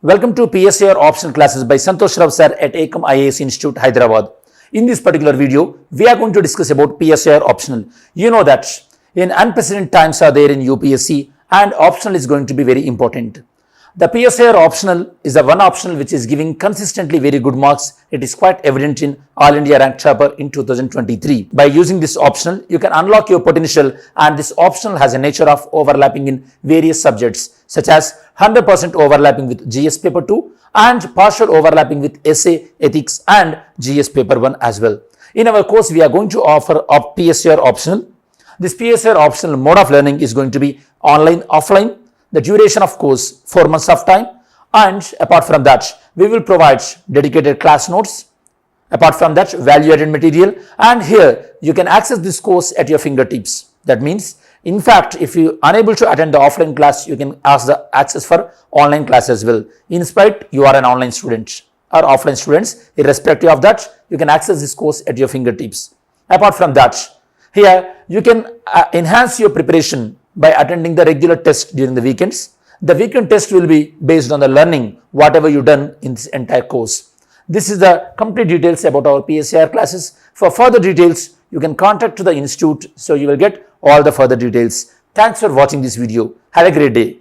Welcome to PSIR optional classes by Santosh Rao sir at Ekam IAS Institute, Hyderabad. In this particular video, we are going to discuss about PSIR optional. You know that in unprecedented times are there in UPSC and optional is going to be very important. The PSIR optional is the one optional which is giving consistently very good marks. It is quite evident in All India Rank Topper in 2023. By using this optional, you can unlock your potential, and this optional has a nature of overlapping in various subjects such as 100% overlapping with GS paper 2 and partial overlapping with essay, ethics and GS paper 1 as well. In our course, we are going to offer a PSIR optional. This PSIR optional mode of learning is going to be online, offline. The duration of course 4 months of time, and apart from that we will provide dedicated class notes. Apart from that, value added material, and here you can access this course at your fingertips. That means in fact if you are unable to attend the offline class, you can ask the access for online class as well. In spite you are an online student or offline students, irrespective of that, you can access this course at your fingertips. Apart from that, here you can enhance your preparation by attending the regular test during the weekends. The weekend test will be based on the learning whatever you done in this entire course. This is the complete details about our PSIR classes. For further details, you can contact to the institute, so you will get all the further details. Thanks for watching this video. Have a great day.